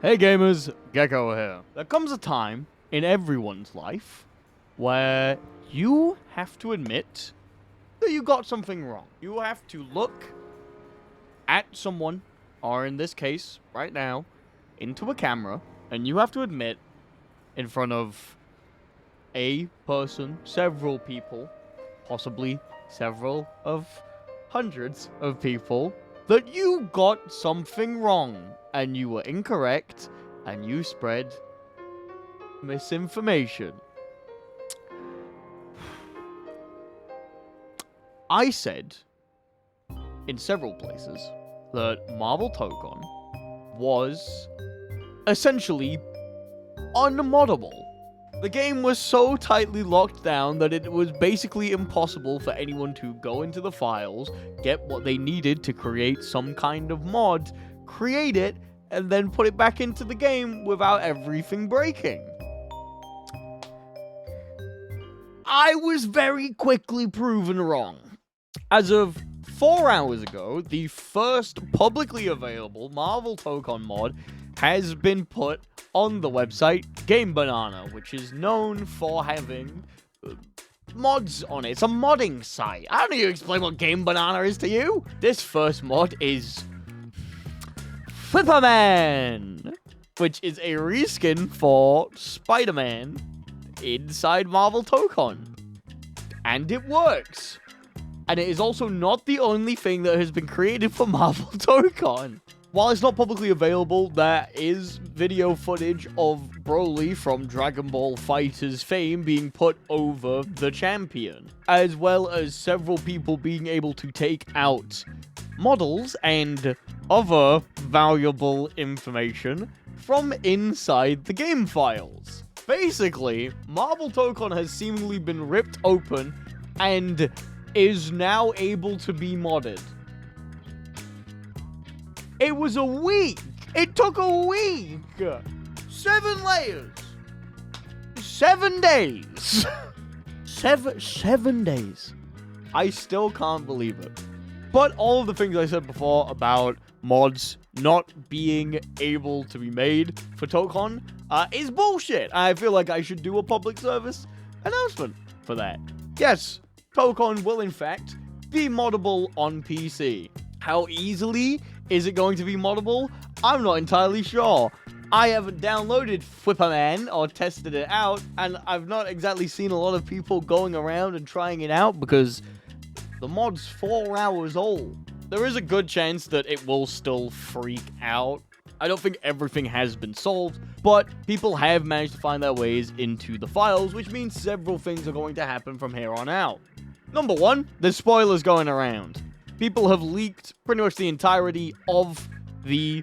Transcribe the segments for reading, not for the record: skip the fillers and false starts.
Hey gamers, Gecko here. There comes a time in everyone's life where you have to admit that you got something wrong. You have to look at someone, or in this case, right now, into a camera, and you have to admit in front of a person, several people, possibly several of hundreds of people, that you got something wrong, and you were incorrect, and you spread misinformation. I said, in several places, that Marvel Tokon was essentially unmoddable. The game was so tightly locked down that it was basically impossible for anyone to go into the files, get what they needed to create some kind of mod, create it, and then put it back into the game without everything breaking. I was very quickly proven wrong. As of 4 hours ago, the first publicly available Marvel Tokon mod has been put on the website Game Banana, which is known for having mods on it. It's a modding site. I don't need to explain what Game Banana is to you. This first mod is Flipperman, which is a reskin for Spider-Man inside Marvel Tokon. And it works. And it is also not the only thing that has been created for Marvel Tokon. While it's not publicly available, there is video footage of Broly from Dragon Ball FighterZ fame being put over the champion, as well as several people being able to take out models and other valuable information from inside the game files. Basically, Marvel Tokon has seemingly been ripped open and is now able to be modded. It was a week. It took a week. 7 layers. 7 days. seven days. I still can't believe it. But all of the things I said before about mods not being able to be made for Tokon is bullshit. I feel like I should do a public service announcement for that. Yes, Tokon will in fact be moddable on PC. How easily is it going to be moddable? I'm not entirely sure. I haven't downloaded Flipperman or tested it out, and I've not exactly seen a lot of people going around and trying it out because the mod's 4 hours old. There is a good chance that it will still freak out. I don't think everything has been solved, but people have managed to find their ways into the files, which means several things are going to happen from here on out. Number one, there's spoilers going around. People have leaked pretty much the entirety of the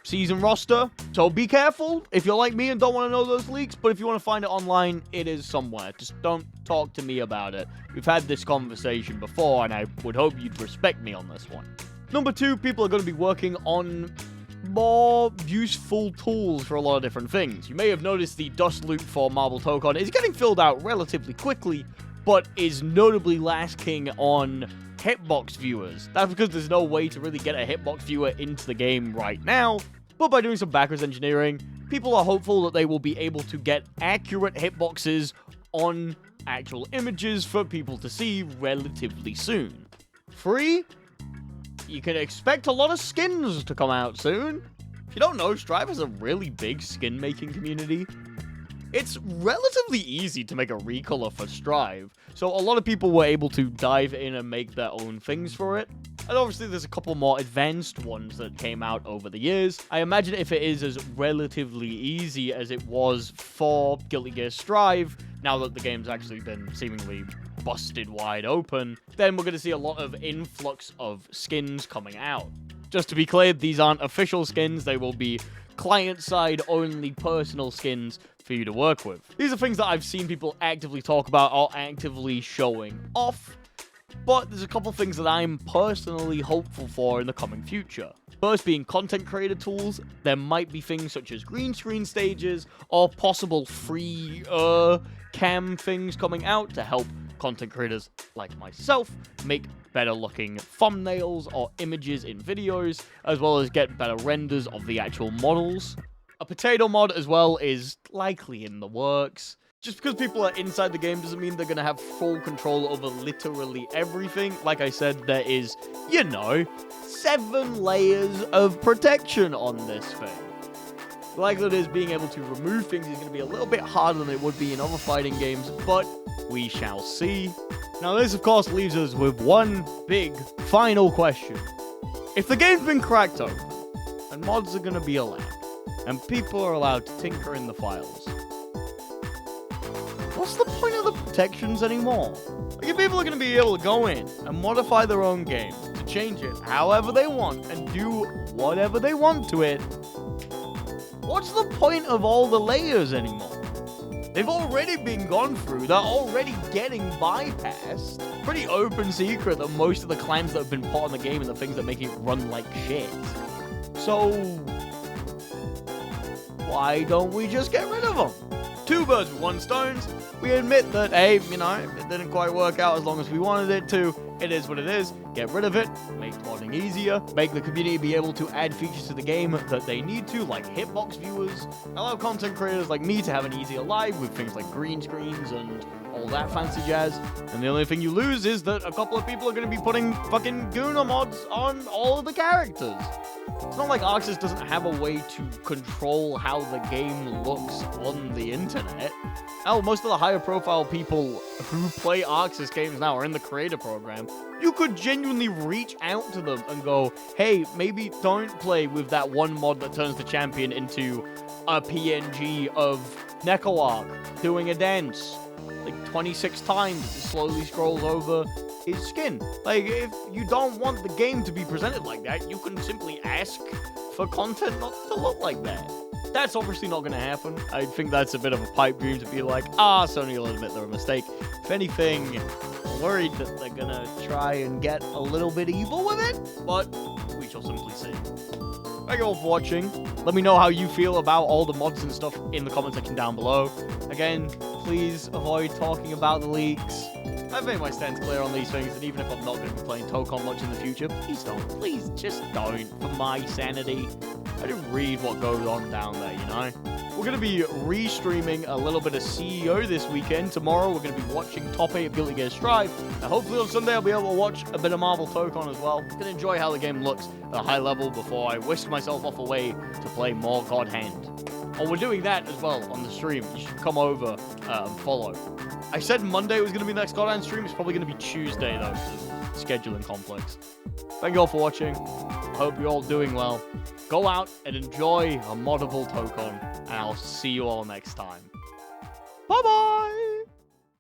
season roster, so be careful if you're like me and don't want to know those leaks, but if you want to find it online, it is somewhere. Just don't talk to me about it. We've had this conversation before, and I would hope you'd respect me on this one. Number two, people are going to be working on more useful tools for a lot of different things. You may have noticed the dust loop for Marvel Tokon is getting filled out relatively quickly, but is notably lacking on hitbox viewers. That's because there's no way to really get a hitbox viewer into the game right now, but by doing some backwards engineering, people are hopeful that they will be able to get accurate hitboxes on actual images for people to see relatively soon. 3, you can expect a lot of skins to come out soon. If you don't know, Strive has a really big skin making community. It's relatively easy to make a recolor for Strive, so a lot of people were able to dive in and make their own things for it. And obviously there's a couple more advanced ones that came out over the years. I imagine if it is as relatively easy as it was for Guilty Gear Strive, now that the game's actually been seemingly busted wide open, then we're going to see a lot of influx of skins coming out. Just to be clear, these aren't official skins, they will be client-side only personal skins for you to work with. These are things that I've seen people actively talk about or actively showing off, but there's a couple things that I'm personally hopeful for in the coming future. First being content creator tools. There might be things such as green screen stages or possible free cam things coming out to help content creators like myself make better looking thumbnails or images in videos, as well as get better renders of the actual models. A potato mod as well is likely in the works. Just because people are inside the game doesn't mean they're going to have full control over literally everything. Like I said, there is, 7 layers of protection on this thing. The likelihood is being able to remove things is going to be a little bit harder than it would be in other fighting games, but we shall see. Now this, of course, leaves us with one big final question. If the game's been cracked open, and mods are going to be allowed, and people are allowed to tinker in the files, what's the point of the protections anymore? Like, if people are going to be able to go in and modify their own game to change it however they want and do whatever they want to it, what's the point of all the layers anymore? They've already been gone through. They're already getting bypassed. Pretty open secret that most of the claims that have been put on the game are the things that make it run like shit. So, why don't we just get rid of them? 2 birds with 1 stone. We admit that, hey, it didn't quite work out as long as we wanted it to. It is what it is. Get rid of it. Make modding easier. Make the community be able to add features to the game that they need to, like hitbox viewers. Allow content creators like me to have an easier life with things like green screens and all that fancy jazz. And the only thing you lose is that a couple of people are going to be putting fucking Guna mods on all of the characters. It's not like Arxis doesn't have a way to control how the game looks on the internet. Hell, most of the higher profile people who play Arxis games now are in the creator program. You could genuinely reach out to them and go, hey, maybe don't play with that one mod that turns the champion into a PNG of Nekoark doing a dance. Like 26 times as it slowly scrolls over his skin. Like, if you don't want the game to be presented like that, you can simply ask for content not to look like that. That's obviously not going to happen. I think that's a bit of a pipe dream to be like, Sony will admit they're a mistake. If anything, I'm worried that they're going to try and get a little bit evil with it, but we shall simply see. Thank you all for watching. Let me know how you feel about all the mods and stuff in the comment section down below. Again, please avoid talking about the leaks. I've made my stance clear on these things, and even if I'm not going to be playing Tokon much in the future, please don't. Please just don't, for my sanity. I didn't read what goes on down there, We're going to be re-streaming a little bit of CEO this weekend. Tomorrow, we're going to be watching Top 8 of Guilty Gear Strive. And hopefully on Sunday, I'll be able to watch a bit of Marvel Tokon as well. I'm going to enjoy how the game looks at a high level before I whisk myself off away to play more God Hand. Oh, we're doing that as well on the stream. You should come over and follow. I said Monday was going to be the next God Hand stream. It's probably going to be Tuesday, though, because of scheduling conflicts. Thank you all for watching. I hope you're all doing well. Go out and enjoy a Modable Tokon, and I'll see you all next time. Bye-bye!